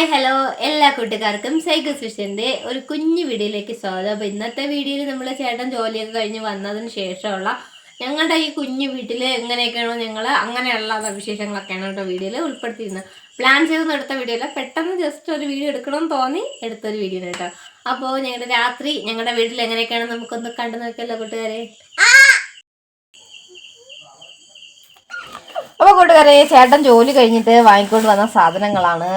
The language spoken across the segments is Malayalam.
ഹായ് ഹലോ എല്ലാ കൂട്ടുകാർക്കും സൈക്കിൾസ് വിഷന്റെ ഒരു കുഞ്ഞു വീഡിയോയിലേക്ക് സ്വാഗതം. അപ്പോൾ ഇന്നത്തെ വീഡിയോയിൽ നമ്മൾ ചേട്ടൻ ജോലിയൊക്കെ കഴിഞ്ഞ് വന്നതിന് ശേഷമുള്ള ഞങ്ങളുടെ ഈ കുഞ്ഞു വീട്ടിൽ എങ്ങനെയൊക്കെയാണോ ഞങ്ങൾ അങ്ങനെയുള്ള വിശേഷങ്ങളൊക്കെയാണ് കേട്ടോ വീഡിയോയിൽ ഉൾപ്പെടുത്തിയിരുന്നത്. പ്ലാൻ ചെയ്തൊന്നും എടുത്ത വീഡിയോ അല്ല, പെട്ടെന്ന് ജസ്റ്റ് ഒരു വീഡിയോ എടുക്കണമെന്ന് തോന്നി എടുത്തൊരു വീഡിയോ കേട്ടോ. അപ്പോൾ ഞങ്ങളുടെ രാത്രി ഞങ്ങളുടെ വീട്ടിൽ എങ്ങനെയൊക്കെയാണ് നമുക്കൊന്ന് കണ്ടു നോക്കിയല്ലോ കൂട്ടുകാരെ. അപ്പൊ കൂട്ടുകാരെ, ചേട്ടൻ ജോലി കഴിഞ്ഞിട്ട് വാങ്ങിക്കൊണ്ട് വന്ന സാധനങ്ങളാണ്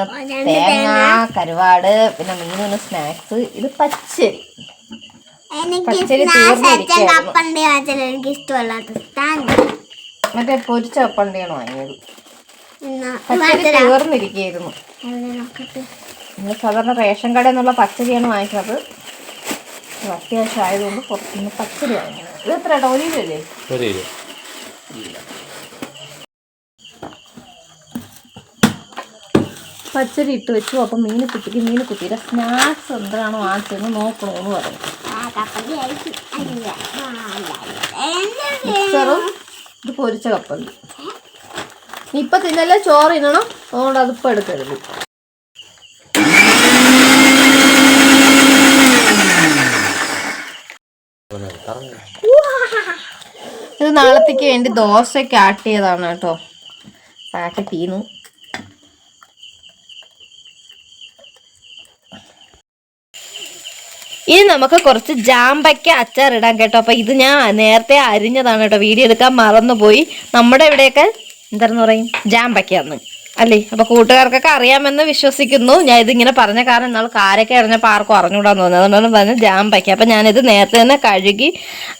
തേങ്ങ, കരുവാട്, പിന്നെ മീനിന് സ്നാക്സ്. ഇത് പച്ചരി മറ്റേ പൊരിച്ച കപ്പണ്ടിയാണ് വാങ്ങിയത്. പച്ചരി തീർന്നിരിക്കുന്നു. സാധാരണ റേഷൻ കടയിൽ നിന്നുള്ള പച്ചരിയാണ് വാങ്ങിക്കുന്നത്. അത്യാവശ്യം ആയതുകൊണ്ട് പുറത്തുനിന്ന് പച്ചരി വാങ്ങിക്കുന്നത്. ഇത് എത്ര കേട്ടോ? 1 കിലോ അല്ലേ? പച്ചരി ഇട്ട് വെച്ചു. അപ്പം മീനുകുട്ടിയുടെ സ്നാക്സ് എന്താണോ വാങ്ങിച്ചതെന്ന് നോക്കണമെന്ന് പറഞ്ഞു. മിക്സറും ഇത് പൊരിച്ച കപ്പുണ്ട്. ഇപ്പൊ തിന്നല്ലേ, ചോറ് തിന്നണം. അതുകൊണ്ട് അതിപ്പോൾ എടുക്കരുത്. ഇത് നാളത്തേക്ക് വേണ്ടി ദോശയ്ക്ക് ആട്ടിയതാണ് കേട്ടോ. പാക്കറ്റ് തീന്നു. ഇനി നമുക്ക് കുറച്ച് ജാമ്പയ്ക്ക അച്ചാർ ഇടാൻ കേട്ടോ. അപ്പൊ ഇത് ഞാൻ നേരത്തെ അരിഞ്ഞതാണ് കേട്ടോ, വീഡിയോ എടുക്കാൻ മറന്നുപോയി. നമ്മുടെ ഇവിടെയൊക്കെ എന്താണെന്ന് പറയും, ജാമ്പയ്ക്കാന്ന് അല്ലേ? അപ്പൊ കൂട്ടുകാർക്കൊക്കെ അറിയാമെന്ന് വിശ്വസിക്കുന്നു. ഞാൻ ഇതിങ്ങനെ പറഞ്ഞ കാരണം നാളെ കാരൊക്കെ അറിഞ്ഞപ്പോൾ ആർക്കും അറിഞ്ഞുകൂടാന്ന് തോന്നുന്നത്. അതുകൊണ്ടാണ് പറഞ്ഞത് ജാമ്പയ്ക്ക. അപ്പൊ ഞാനിത് നേരത്തെ തന്നെ കഴുകി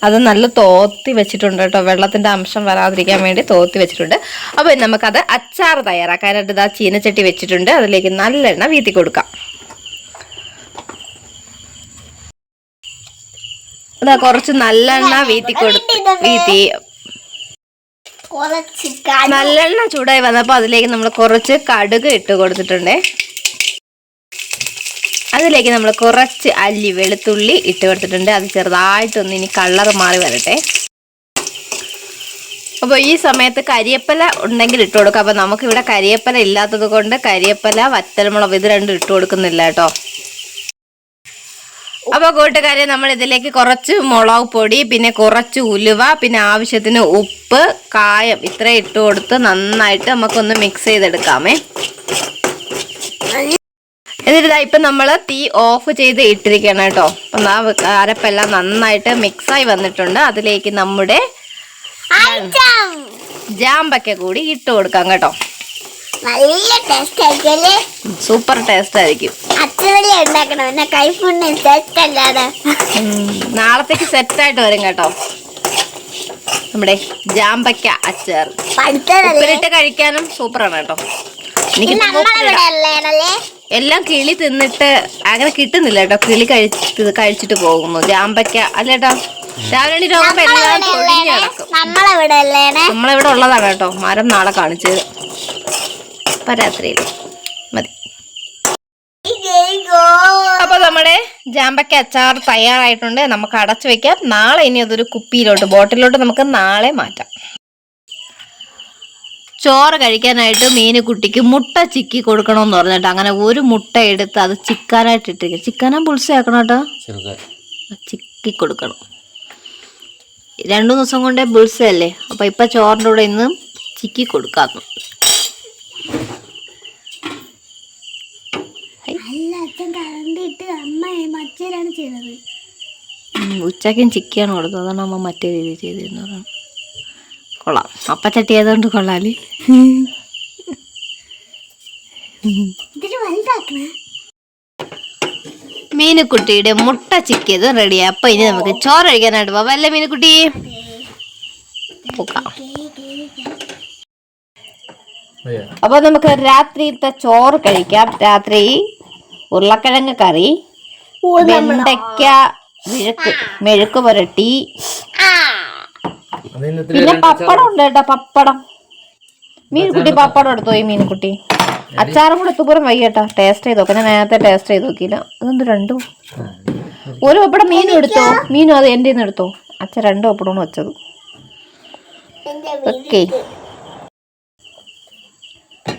അത് നല്ല തോത്തി വെച്ചിട്ടുണ്ട് കേട്ടോ, വെള്ളത്തിന്റെ അംശം വരാതിരിക്കാൻ വേണ്ടി തോത്തി വെച്ചിട്ടുണ്ട്. അപ്പൊ നമുക്കത് അച്ചാർ തയ്യാറാക്കാനായിട്ട് ഇതാ ചീനച്ചട്ടി വെച്ചിട്ടുണ്ട്. അതിലേക്ക് നല്ലെണ്ണ വീത്തി കൊടുക്കാം. അതാ കുറച്ച് നല്ലെണ്ണ നല്ലെണ്ണ ചൂടായി വന്നപ്പോൾ അതിലേക്ക് നമ്മൾ കുറച്ച് കടുക് ഇട്ട് കൊടുത്തിട്ടുണ്ടേ. അതിലേക്ക് നമ്മൾ കുറച്ച് അല്ലി വെളുത്തുള്ളി ഇട്ട് കൊടുത്തിട്ടുണ്ട്. അത് ചെറുതായിട്ടൊന്ന് ഇനി കളർ മാറി വരട്ടെ. അപ്പോൾ ഈ സമയത്ത് കരിയേപ്പില ഉണ്ടെങ്കിൽ ഇട്ട് കൊടുക്കാം. അപ്പോൾ നമുക്കിവിടെ കരിയേപ്പില ഇല്ലാത്തത് കൊണ്ട് കരിയേപ്പില, വറ്റൽമുളക് ഇത് രണ്ടും ഇട്ട് കൊടുക്കുന്നില്ല കേട്ടോ. അപ്പോൾ കൂട്ടുകാരെ, നമ്മൾ ഇതിലേക്ക് കുറച്ച് മുളക് പൊടി, പിന്നെ കുറച്ച് ഉലുവ, പിന്നെ ആവശ്യത്തിന് ഉപ്പ്, കായം ഇത്രയും ഇട്ട് കൊടുത്ത് നന്നായിട്ട് നമുക്കൊന്ന് മിക്സ് ചെയ്തെടുക്കാമേ. എന്നിട്ട് ഇപ്പം നമ്മൾ തീ ഓഫ് ചെയ്ത് ഇട്ടിരിക്കണം കേട്ടോ. അപ്പം അരപ്പെല്ലാം നന്നായിട്ട് മിക്സായി വന്നിട്ടുണ്ട്. അതിലേക്ക് നമ്മുടെ ജാമ്പയ്ക്ക കൂടി ഇട്ട് കൊടുക്കാം കേട്ടോ. നല്ല ടേസ്റ്റ് ആയിരിക്കും. സൂപ്പർ ടേസ്റ്റ് ആയിരിക്കും. നാളത്തേക്ക് സെറ്റായിട്ട് വരും കേട്ടോ നമ്മുടെ ജാമ്പയ്ക്ക അച്ചാർ. ഉപ്പിലിട്ട് കഴിക്കാനും സൂപ്പറാണ് കേട്ടോ. എനിക്ക് എല്ലാം കിളി തിന്നിട്ട് അങ്ങനെ കിട്ടുന്നില്ല കേട്ടോ. കിളി കഴിച്ചിട്ട് പോകുന്നു ജാമ്പയ്ക്ക അല്ലേട്ടോ. രാവിലെ രോഗം എല്ലാം തൊഴിഞ്ഞ് കിടക്കും. നമ്മളിവിടെ ഉള്ളതാണ് കേട്ടോ. മരം നാളെ കാണിച്ചത് രാത്രിയിൽ മതി. അപ്പൊ നമ്മുടെ ജാമ്പയ്ക്ക അച്ചാർ തയ്യാറായിട്ടുണ്ട്. നമുക്ക് അടച്ചു വെക്കാം. നാളെ ഇനി അതൊരു കുപ്പിയിലോട്ട്, ബോട്ടിലോട്ട് നമുക്ക് നാളെ മാറ്റാം. ചോറ് കഴിക്കാനായിട്ട് മീനുകുട്ടിക്ക് മുട്ട ചിക്കി കൊടുക്കണമെന്ന് പറഞ്ഞിട്ട് അങ്ങനെ ഒരു മുട്ട എടുത്ത് അത് ചിക്കാനായിട്ട് ഇട്ടിരിക്കും. ചിക്കാനാ ബുൾസയാക്കണം കേട്ടോ, ചിക്കി കൊടുക്കണം. 2 ദിവസം കൊണ്ടേ ബുൾസയല്ലേ. അപ്പൊ ഇപ്പൊ ചോറിൻ്റെ കൂടെ ഇന്ന് ചിക്കി കൊടുക്കാന്നു. ഉച്ചക്കും ചിക്കിയാണ് കൊടുത്തത്. അതാണ് അമ്മ മറ്റേ രീതിയിൽ ചെയ്തിരുന്നു. കൊള്ളാം, അപ്പച്ചട്ടി ആയതുകൊണ്ട് കൊള്ളാല്. മീനുകുട്ടിയുടെ മുട്ട ചിക്കിയത് റെഡിയാ. അപ്പൊ ഇനി നമുക്ക് ചോറ് കഴിക്കാനായിട്ട് പോവാം അല്ലേ മീനുകുട്ടി? അപ്പൊ നമുക്ക് രാത്രിത്തെ ചോറ് കഴിക്കാം. രാത്രി ഉരുളക്കിഴങ്ങ് കറി, വെണ്ടയ്ക്ക മെഴുക്ക് പുരട്ടി, പിന്നെ പപ്പടം ഉണ്ട് കേട്ടോ. പപ്പടം മീൻകുട്ടി പപ്പടം എടുത്തു പോയി. മീൻകുട്ടി അച്ചാറും കൂടെ എത്തുപോലും വൈകേട്ടാ. ടേസ്റ്റ് ചെയ്ത് നോക്കാം. ഞാൻ നേരത്തെ ടേസ്റ്റ് ചെയ്ത് നോക്കിയില്ല. അതെന്ത് രണ്ടും ഒരു പപ്പടം മീനും എടുത്തോ? മീനും അത് എൻ്റെ നിന്ന് എടുത്തോ? അച്ഛൻ 2 പപ്പടമാണ് വെച്ചത്. ഓക്കെ,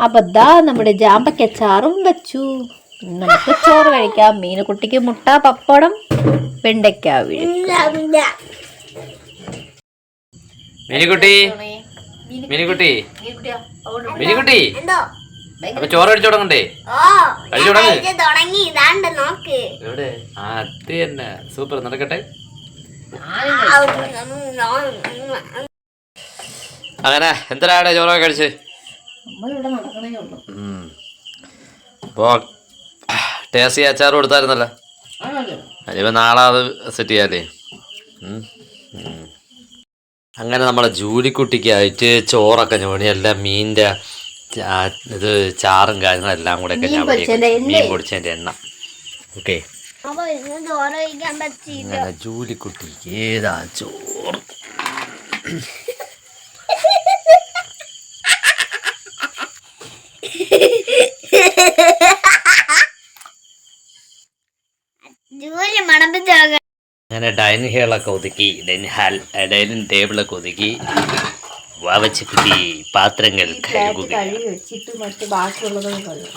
അപ്പൊ ദാ നമ്മുടെ ജാമ്പയ്ക്ക അച്ചാറും വെച്ചു. നമുക്ക് ചോറ് കഴിക്കാം. മീനുകുട്ടിക്ക് മുട്ട, പപ്പടം, വെണ്ടയ്ക്ക മീനുകുട്ടി മീനുകുട്ടി മീനുകുട്ടി അപ്പൊ ചോറ് കഴിച്ചു തുടങ്ങണ്ടേ? തുടങ്ങി ഇതാണ്ട് നോക്ക്. എവിടെ? അത് തന്നെ സൂപ്പർ. നടക്കട്ടെ. അങ്ങനെ എന്തരാടെ ചോറൊക്കെ കഴിച്ച്? അപ്പോ ടേസ്റ്റി അച്ചാർ കൊടുത്തായിരുന്നല്ലോ. അതിപ്പോ നാളെ അത് സെറ്റ് ചെയ്യാല്ലേ. അങ്ങനെ നമ്മളെ ജൂലിക്കുട്ടിക്കായിട്ട് ചോറൊക്കെ ഞോണി എല്ലാം മീനിന്റെ ഇത് ചാറും കാര്യങ്ങളെല്ലാം കൂടെ ഒക്കെ ഞാൻ മീൻ പൊടിച്ചതിന്റെ എണ്ണ. ഓക്കെ, അങ്ങനെ ജൂലിക്കുട്ടിക്ക് ഏതാ ചോറ്. അങ്ങനെ ഡൈനിങ് ഹാളൊക്കെ ഒതുക്കി, ഡൈനിങ് ടേബിളൊക്കെ ഒതുക്കി വാവച്ച് കുട്ടി പാത്രങ്ങൾ കഴുകുക. കഴുകി വെച്ചിട്ട് മറ്റു ബാക്കിയുള്ളതൊക്കെ കഴുകും.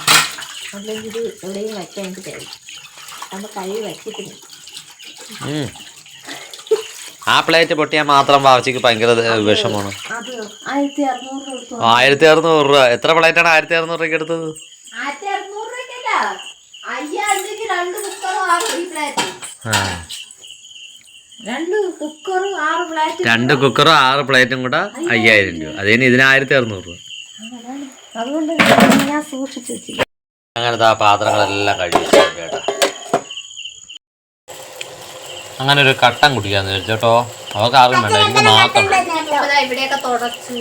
അല്ലെങ്കിൽ ഇത് എവിടെയും വയ്ക്കാൻ എനിക്ക് തരും. നമ്മൾ കഴുകി വച്ചിട്ടുണ്ട്. ആ പ്ലേറ്റ് പൊട്ടിയാൽ മാത്രം വാവച്ചിക്ക് ഭയങ്കര വിഷമാണ്. അത് 1600 കൊടുത്തു. 1600 രൂപ. എത്ര പ്ലേറ്റാണ് 1600 രൂപയ്ക്ക് എടുത്തത്? 1600 രൂപയ്ക്കല്ല, 5000 രൂപയ്ക്ക് 2 കുക്കറും 6 പ്ലേറ്റ്. 2 കുക്കറും 6 പ്ലേറ്റ്. 2 കുക്കറും 6 പ്ലേറ്റും കൂടെ 5000 രൂപ. അതിന് ഇതിന് 1600 രൂപ. അതുകൊണ്ട് ഞാൻ സൂക്ഷിച്ചു വെച്ചില്ല. അങ്ങനത്തെ ആ പാത്രങ്ങളെല്ലാം കഴുകി കേട്ടോ. അങ്ങനെ ഒരു കട്ടൻ കുടിക്കാന്ന് വിചാരിച്ചോട്ടോ. അതൊക്കെ ആർക്കും വേണ്ട, എനിക്ക് മാത്രം. ഇവിടെയൊക്കെ തുടച്ചു.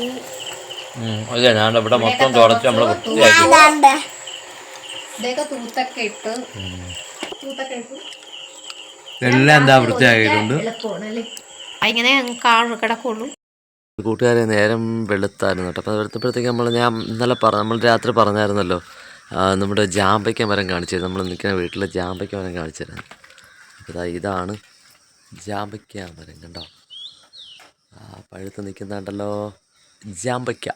ഞാൻ ഇവിടെ മൊത്തം തുടച്ച് നമ്മള് വൃത്തിയാക്കി. ഇവിടെയൊക്കെ തൂത്തൊക്കെ ഇട്ട് എല്ലാം എന്താ വൃത്തിയാക്കിയിട്ടുണ്ട്. ഇങ്ങനെ കിടക്കുള്ളൂ. കൂട്ടുകാരെ നേരം വെളുത്തായിരുന്നു കേട്ടോ. അപ്പോൾ വെളുത്തപ്പോഴത്തേക്ക് ഞാൻ ഇന്നലെ നമ്മൾ രാത്രി പറഞ്ഞായിരുന്നല്ലോ, നമ്മുടെ ജാമ്പയ്ക്ക മരം കാണിച്ചത്. നമ്മൾ നിൽക്കുന്ന വീട്ടിലെ ജാമ്പയ്ക്ക മരം കാണിച്ചിരുന്നു. അപ്പോൾ ഇതാണ് ജാമ്പയ്ക്ക മരം, കണ്ടോ? പഴുത്ത് നിൽക്കുന്നുണ്ടല്ലോ ജാമ്പയ്ക്ക.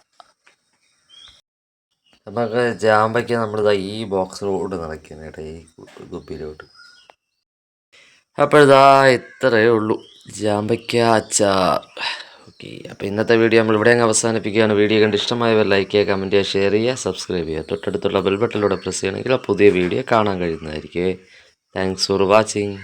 നമുക്ക് ജാമ്പയ്ക്ക നമ്മളിതാ ഈ ബോക്സിലോട്ട് നിറയ്ക്കുന്നു കേട്ടോ, ഈ കുപ്പിയിലോട്ട്. അപ്പോഴിതാ ഇത്രയേ ഉള്ളൂ ജാമ്പയ്ക്ക അച്ചാർ. ഓക്കെ, അപ്പോൾ ഇന്നത്തെ വീഡിയോ നമ്മൾ ഇവിടെ അങ്ങ് അവസാനിപ്പിക്കുകയാണ്. വീഡിയോ കണ്ട് ഇഷ്ടമായവർ ലൈക്ക് ചെയ്യുക, കമൻറ്റ് ചെയ്യുക, ഷെയർ ചെയ്യുക, സബ്സ്ക്രൈബ് ചെയ്യുക. തൊട്ടടുത്തുള്ള ബെൽ ബട്ടണിലൂടെ പ്രസ് ചെയ്യണമെങ്കിൽ ആ പുതിയ വീഡിയോ കാണാൻ കഴിയുന്നതായിരിക്കും. Thanks for watching.